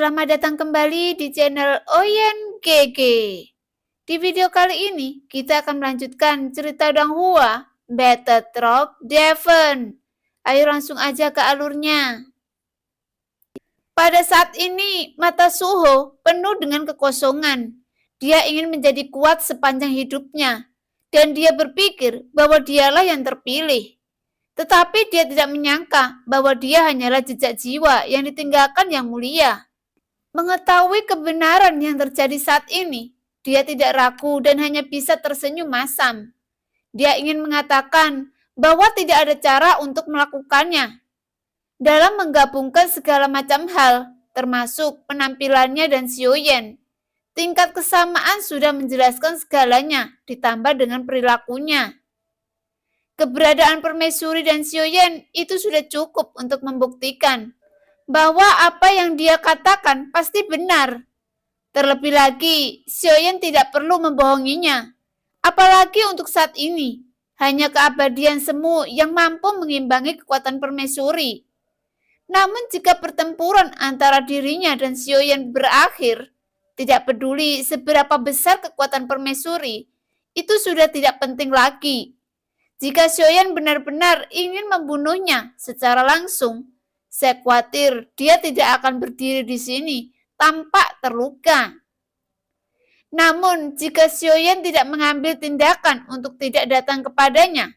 Selamat datang kembali di channel Oyen GG. Di video kali ini, kita akan melanjutkan cerita Dang Hua, Battle Rock Devon. Ayo langsung aja ke alurnya. Pada saat ini, mata Suho penuh dengan kekosongan. Dia ingin menjadi kuat sepanjang hidupnya, dan dia berpikir bahwa dialah yang terpilih. Tetapi dia tidak menyangka bahwa dia hanyalah jejak jiwa yang ditinggalkan yang mulia. Mengetahui kebenaran yang terjadi saat ini, dia tidak ragu dan hanya bisa tersenyum masam. Dia ingin mengatakan bahwa tidak ada cara untuk melakukannya. Dalam menggabungkan segala macam hal, termasuk penampilannya dan Xiaoyan, tingkat kesamaan sudah menjelaskan segalanya, ditambah dengan perilakunya. Keberadaan permaisuri dan Xiaoyan itu sudah cukup untuk membuktikan bahwa apa yang dia katakan pasti benar. Terlebih lagi, Xiaoyan tidak perlu membohonginya. Apalagi untuk saat ini, hanya keabadian semu yang mampu mengimbangi kekuatan permaisuri. Namun jika pertempuran antara dirinya dan Xiaoyan berakhir, tidak peduli seberapa besar kekuatan permaisuri, itu sudah tidak penting lagi. Jika Xiaoyan benar-benar ingin membunuhnya secara langsung, saya khawatir dia tidak akan berdiri di sini tanpa terluka. Namun, jika Xiaoyan tidak mengambil tindakan untuk tidak datang kepadanya,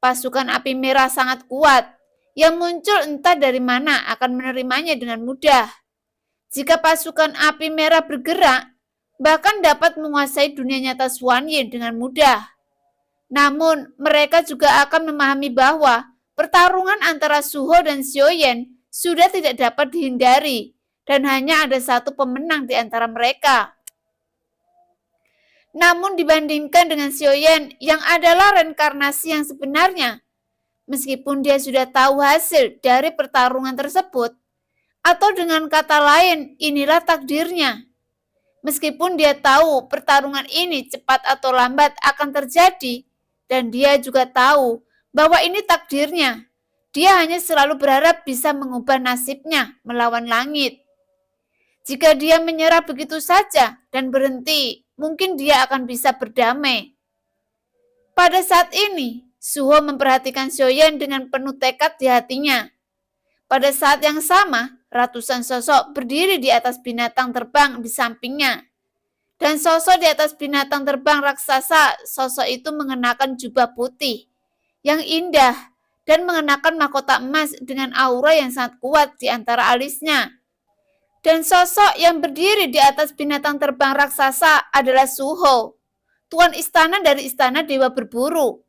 pasukan api merah sangat kuat yang muncul entah dari mana akan menerimanya dengan mudah. Jika pasukan api merah bergerak, bahkan dapat menguasai dunia nyata Xuanyin dengan mudah. Namun, mereka juga akan memahami bahwa pertarungan antara Suho dan Xiaoyan sudah tidak dapat dihindari dan hanya ada satu pemenang di antara mereka. Namun dibandingkan dengan Xiaoyan yang adalah reinkarnasi yang sebenarnya, meskipun dia sudah tahu hasil dari pertarungan tersebut, atau dengan kata lain, inilah takdirnya. Meskipun dia tahu pertarungan ini cepat atau lambat akan terjadi, dan dia juga tahu bahwa ini takdirnya. Dia hanya selalu berharap bisa mengubah nasibnya melawan langit. Jika dia menyerah begitu saja dan berhenti, mungkin dia akan bisa berdamai. Pada saat ini, Suho memperhatikan Xiaoyan dengan penuh tekad di hatinya. Pada saat yang sama, ratusan sosok berdiri di atas binatang terbang di sampingnya. Dan sosok di atas binatang terbang raksasa, sosok itu mengenakan jubah putih yang indah dan mengenakan mahkota emas dengan aura yang sangat kuat di antara alisnya. Dan sosok yang berdiri di atas binatang terbang raksasa adalah Suho, tuan istana dari istana Dewa Berburu.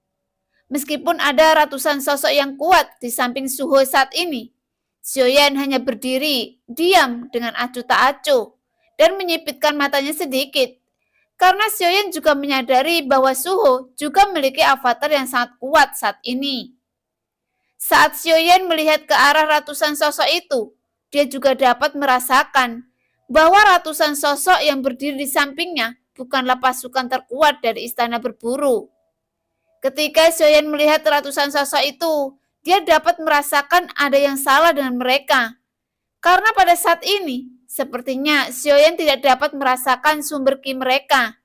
Meskipun ada ratusan sosok yang kuat di samping Suho saat ini, Xiaoyan hanya berdiri, diam dengan acuh tak acuh, dan menyipitkan matanya sedikit. Karena Xiaoyan juga menyadari bahwa Suho juga memiliki avatar yang sangat kuat saat ini. Saat Xiaoyan melihat ke arah ratusan sosok itu, dia juga dapat merasakan bahwa ratusan sosok yang berdiri di sampingnya bukanlah pasukan terkuat dari istana berburu. Ketika Xiaoyan melihat ratusan sosok itu, dia dapat merasakan ada yang salah dengan mereka. Karena pada saat ini, sepertinya Xiaoyan tidak dapat merasakan sumber ki mereka,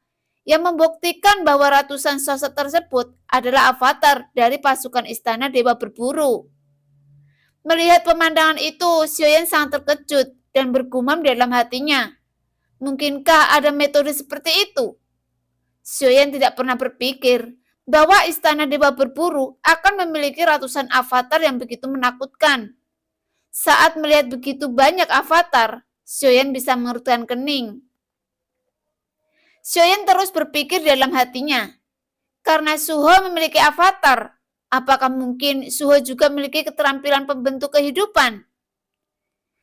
yang membuktikan bahwa ratusan sosok tersebut adalah avatar dari pasukan istana Dewa Berburu. Melihat pemandangan itu, Xiaoyan sangat terkejut dan bergumam dalam hatinya. Mungkinkah ada metode seperti itu? Xiaoyan tidak pernah berpikir bahwa istana Dewa Berburu akan memiliki ratusan avatar yang begitu menakutkan. Saat melihat begitu banyak avatar, Xiaoyan bisa mengerutkan kening. Xiaoyan terus berpikir dalam hatinya, karena Suho memiliki avatar, apakah mungkin Suho juga memiliki keterampilan pembentuk kehidupan?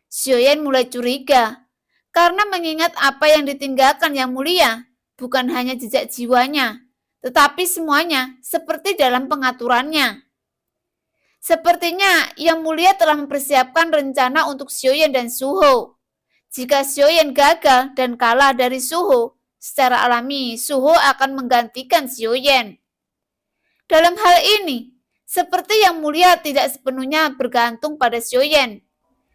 Xiaoyan mulai curiga, karena mengingat apa yang ditinggalkan yang mulia, bukan hanya jejak jiwanya, tetapi semuanya seperti dalam pengaturannya. Sepertinya Yang Mulia telah mempersiapkan rencana untuk Xiaoyan dan Suho. Jika Xiaoyan gagal dan kalah dari Suho, secara alami Suho akan menggantikan Xiaoyan. Dalam hal ini, seperti Yang Mulia tidak sepenuhnya bergantung pada Xiaoyan.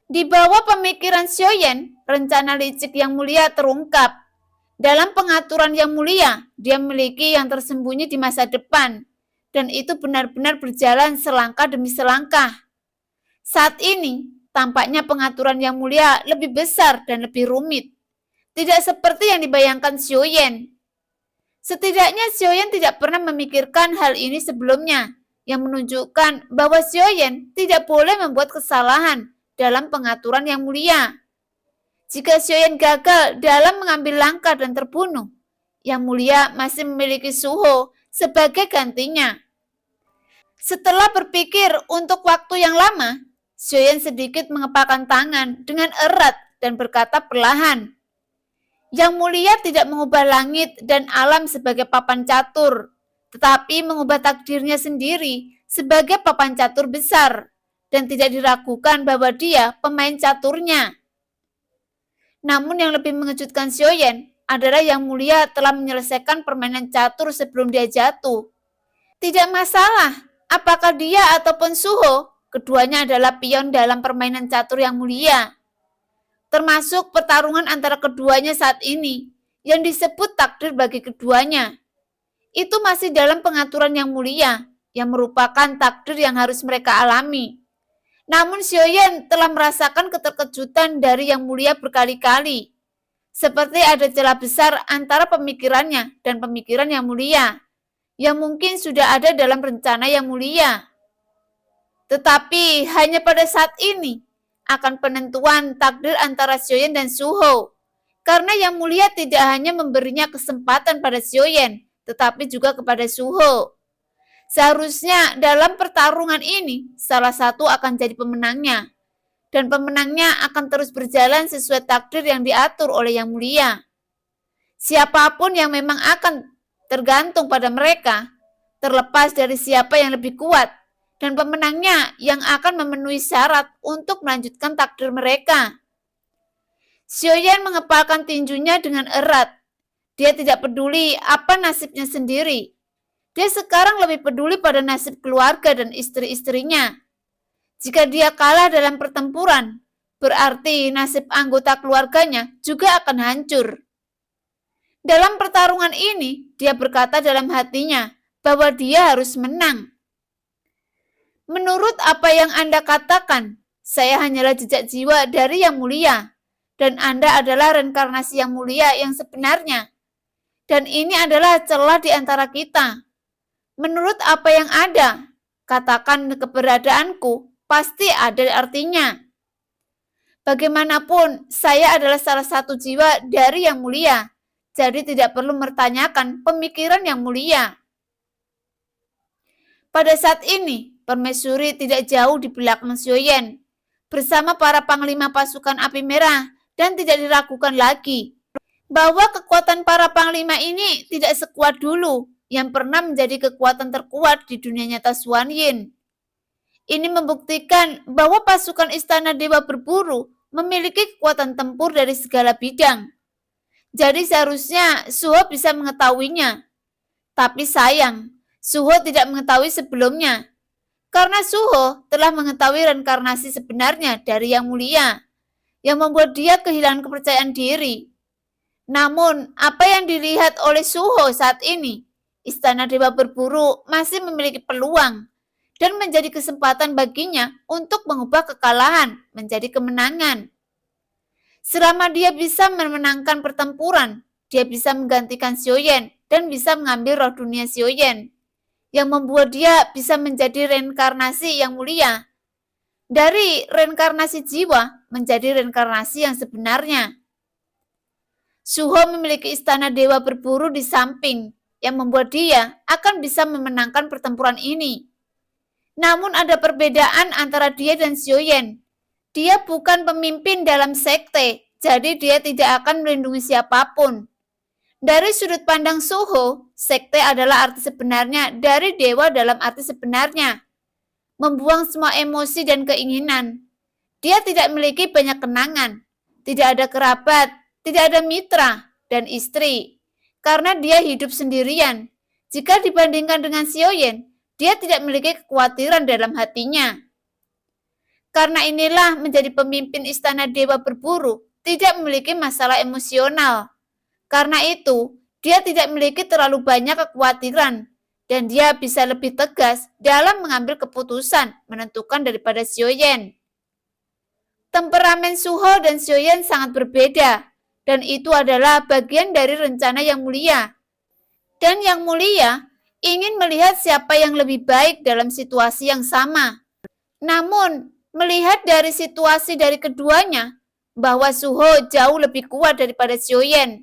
Di bawah pemikiran Xiaoyan, rencana licik yang mulia terungkap. Dalam pengaturan yang mulia, dia memiliki yang tersembunyi di masa depan, dan itu benar-benar berjalan selangkah demi selangkah. Saat ini, tampaknya pengaturan yang mulia lebih besar dan lebih rumit. Tidak seperti yang dibayangkan Xiaoyan. Setidaknya Xiaoyan tidak pernah memikirkan hal ini sebelumnya, yang menunjukkan bahwa Xiaoyan tidak boleh membuat kesalahan dalam pengaturan yang mulia. Jika Xiaoyan gagal dalam mengambil langkah dan terbunuh, yang mulia masih memiliki Suho sebagai gantinya. Setelah berpikir untuk waktu yang lama, Xiaoyan sedikit mengepalkan tangan dengan erat dan berkata perlahan, "Yang mulia tidak mengubah langit dan alam sebagai papan catur, tetapi mengubah takdirnya sendiri sebagai papan catur besar, dan tidak diragukan bahwa dia pemain caturnya." Namun yang lebih mengejutkan Xiaoyan adalah yang mulia telah menyelesaikan permainan catur sebelum dia jatuh. Tidak masalah apakah dia ataupun Suho, keduanya adalah pion dalam permainan catur yang mulia. Termasuk pertarungan antara keduanya saat ini, yang disebut takdir bagi keduanya. Itu masih dalam pengaturan yang mulia, yang merupakan takdir yang harus mereka alami. Namun Xiaoyan telah merasakan keterkejutan dari yang mulia berkali-kali. Seperti ada celah besar antara pemikirannya dan pemikiran yang mulia, yang mungkin sudah ada dalam rencana yang mulia. Tetapi hanya pada saat ini akan penentuan takdir antara Xiaoyan dan Suho. Karena yang mulia tidak hanya memberinya kesempatan pada Xiaoyan, tetapi juga kepada Suho. Seharusnya dalam pertarungan ini, salah satu akan jadi pemenangnya. Dan pemenangnya akan terus berjalan sesuai takdir yang diatur oleh yang mulia. Siapapun yang memang akan tergantung pada mereka, terlepas dari siapa yang lebih kuat, dan pemenangnya yang akan memenuhi syarat untuk melanjutkan takdir mereka. Xiaoyan mengepalkan tinjunya dengan erat. Dia tidak peduli apa nasibnya sendiri. Dia sekarang lebih peduli pada nasib keluarga dan istri-istrinya. Jika dia kalah dalam pertempuran, berarti nasib anggota keluarganya juga akan hancur. Dalam pertarungan ini, dia berkata dalam hatinya bahwa dia harus menang. Menurut apa yang Anda katakan, saya hanyalah jejak jiwa dari yang mulia, dan Anda adalah reinkarnasi yang mulia yang sebenarnya. Dan ini adalah celah di antara kita. Menurut apa yang ada, katakan keberadaanku pasti ada artinya. Bagaimanapun, saya adalah salah satu jiwa dari yang mulia, jadi tidak perlu mempertanyakan pemikiran yang mulia. Pada saat ini, permaisuri tidak jauh di belakang Xiaoyan, bersama para panglima pasukan api merah, dan tidak diragukan lagi bahwa kekuatan para panglima ini tidak sekuat dulu yang pernah menjadi kekuatan terkuat di dunia nyata Xuan Yin. Ini membuktikan bahwa pasukan Istana Dewa Berburu memiliki kekuatan tempur dari segala bidang. Jadi seharusnya Suho bisa mengetahuinya. Tapi sayang, Suho tidak mengetahui sebelumnya. Karena Suho telah mengetahui reinkarnasi sebenarnya dari yang mulia, yang membuat dia kehilangan kepercayaan diri. Namun, apa yang dilihat oleh Suho saat ini, Istana Dewa Berburu masih memiliki peluang dan menjadi kesempatan baginya untuk mengubah kekalahan menjadi kemenangan. Selama dia bisa memenangkan pertempuran, dia bisa menggantikan Xiaoyan dan bisa mengambil roh dunia Xiaoyan, yang membuat dia bisa menjadi reinkarnasi yang mulia. Dari reinkarnasi jiwa menjadi reinkarnasi yang sebenarnya. Suho memiliki istana dewa berburu di samping, yang membuat dia akan bisa memenangkan pertempuran ini. Namun ada perbedaan antara dia dan Xiaoyan. Dia bukan pemimpin dalam sekte, jadi dia tidak akan melindungi siapapun. Dari sudut pandang Suho, sekte adalah arti sebenarnya dari dewa dalam arti sebenarnya. Membuang semua emosi dan keinginan. Dia tidak memiliki banyak kenangan, tidak ada kerabat, tidak ada mitra dan istri. Karena dia hidup sendirian. Jika dibandingkan dengan Xiaoyan, dia tidak memiliki kekhawatiran dalam hatinya. Karena inilah menjadi pemimpin istana dewa berburu tidak memiliki masalah emosional. Karena itu, dia tidak memiliki terlalu banyak kekhawatiran dan dia bisa lebih tegas dalam mengambil keputusan menentukan daripada Xiaoyan. Temperamen Suho dan Xiaoyan sangat berbeda dan itu adalah bagian dari rencana yang mulia. Dan yang mulia ingin melihat siapa yang lebih baik dalam situasi yang sama. Namun, melihat dari situasi dari keduanya, bahwa Suho jauh lebih kuat daripada Xiaoyan.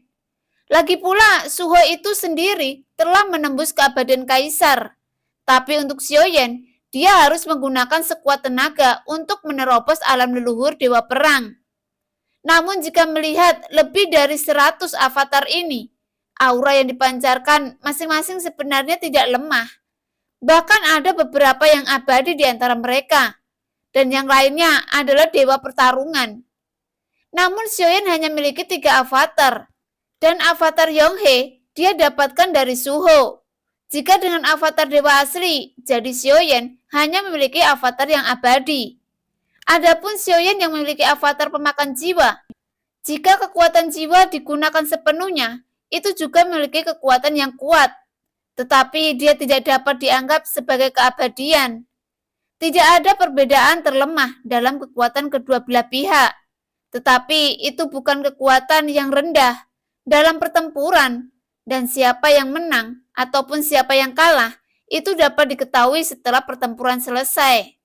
Lagi pula, Suho itu sendiri telah menembus keabadian kaisar. Tapi untuk Xiaoyan, dia harus menggunakan sekuat tenaga untuk menerobos alam leluhur dewa perang. Namun jika melihat lebih dari 100 avatar ini, aura yang dipancarkan masing-masing sebenarnya tidak lemah. Bahkan ada beberapa yang abadi di antara mereka. Dan yang lainnya adalah dewa pertarungan. Namun Xiaoyan hanya memiliki 3 avatar. Dan avatar Yonghe dia dapatkan dari Suho. Jika dengan avatar dewa asli, jadi Xiaoyan hanya memiliki avatar yang abadi. Adapun Xiaoyan yang memiliki avatar pemakan jiwa. Jika kekuatan jiwa digunakan sepenuhnya, itu juga memiliki kekuatan yang kuat. Tetapi dia tidak dapat dianggap sebagai keabadian. Tidak ada perbedaan terlemah dalam kekuatan kedua belah pihak. Tetapi itu bukan kekuatan yang rendah dalam pertempuran. Dan siapa yang menang ataupun siapa yang kalah, itu dapat diketahui setelah pertempuran selesai.